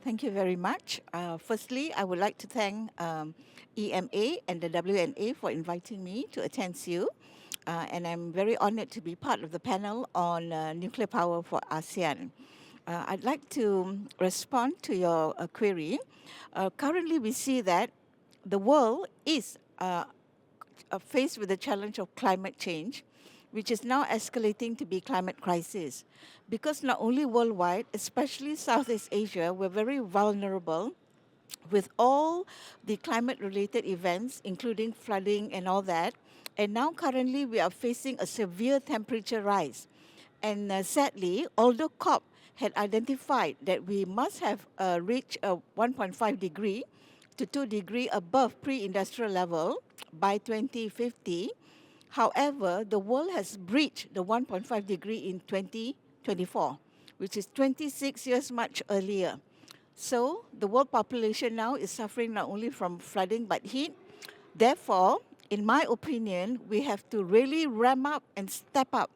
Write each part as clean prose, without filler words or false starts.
Thank you very much. Firstly, I would like to thank EMA and the WNA for inviting me to attend SIEW. And I'm very honored to be part of the panel on nuclear power for ASEAN. I'd like to respond to your query. Currently, we see that the world is faced with the challenge of climate change, which is now escalating to be climate crisis. Because not only worldwide, especially Southeast Asia, we're very vulnerable with all the climate-related events, including flooding and all that. And now currently we are facing a severe temperature rise. And sadly, although COP had identified that we must have reached a 1.5 degree to 2 degree above pre-industrial level by 2050, however, the world has breached the 1.5 degree in 2024, which is 26 years much earlier. So the world population now is suffering not only from flooding but heat. Therefore, in my opinion, we have to really ramp up and step up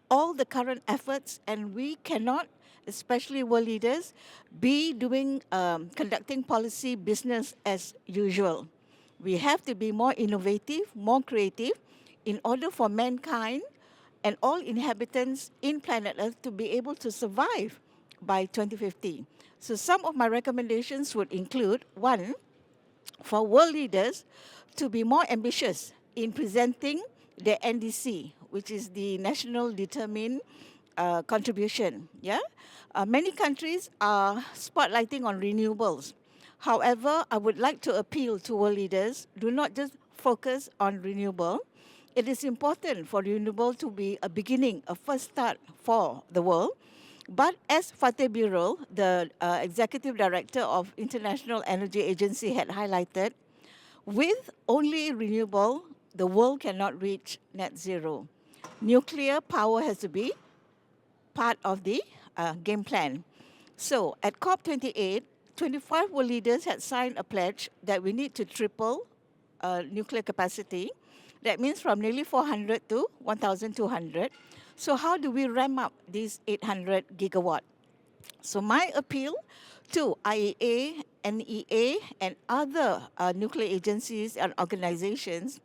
all the current efforts, and we cannot, especially world leaders, be doing conducting policy business as usual. We have to be more innovative, more creative, in order for mankind and all inhabitants in planet Earth to be able to survive by 2050. So some of my recommendations would include, one, for world leaders to be more ambitious in presenting their NDC, which is the National Determined Contribution. Yeah, many countries are spotlighting on renewables. However, I would like to appeal to world leaders, do not just focus on renewable. It is important for renewable to be a beginning, a first start for the world. But as Fateh Birol, the Executive Director of International Energy Agency, had highlighted, with only renewable, the world cannot reach net zero. Nuclear power has to be part of the game plan. So at COP28, 25 world leaders had signed a pledge that we need to triple nuclear capacity. That means from nearly 400 to 1,200. So how do we ramp up these 800 gigawatt? So my appeal to IEA, NEA, and other nuclear agencies and organizations,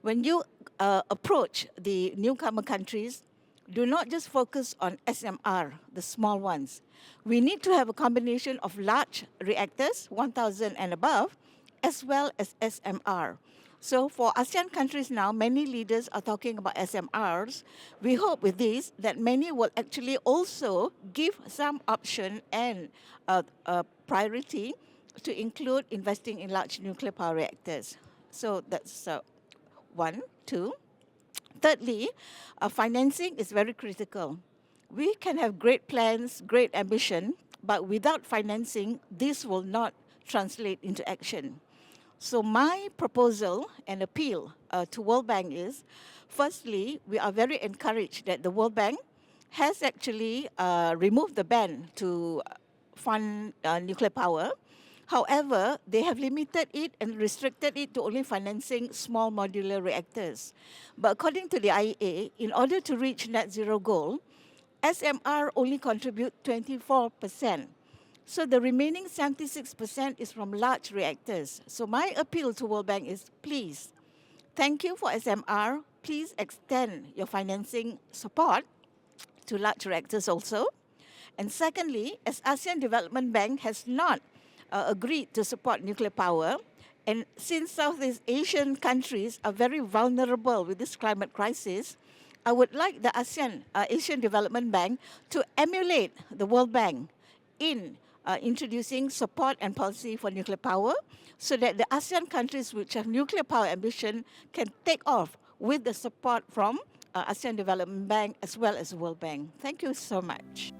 when you approach the newcomer countries, do not just focus on SMR, the small ones. We need to have a combination of large reactors, 1,000 and above, as well as SMR. So for ASEAN countries now, many leaders are talking about SMRs. We hope with this that many will actually also give some option and priority to include investing in large nuclear power reactors. So that's one, two. Thirdly, financing is very critical. We can have great plans, great ambition, but without financing, this will not translate into action. So my proposal and appeal to World Bank is, firstly, we are very encouraged that the World Bank has actually removed the ban to fund nuclear power. However, they have limited it and restricted it to only financing small modular reactors. But according to the IEA, in order to reach net zero goal, SMR only contribute 24%. So the remaining 76% is from large reactors. So my appeal to World Bank is, please, thank you for SMR. Please extend your financing support to large reactors also. And secondly, as ASEAN Development Bank has not agreed to support nuclear power, and since Southeast Asian countries are very vulnerable with this climate crisis, I would like the Asian Development Bank to emulate the World Bank in introducing support and policy for nuclear power so that the ASEAN countries which have nuclear power ambition can take off with the support from ASEAN Development Bank as well as the World Bank. Thank you so much.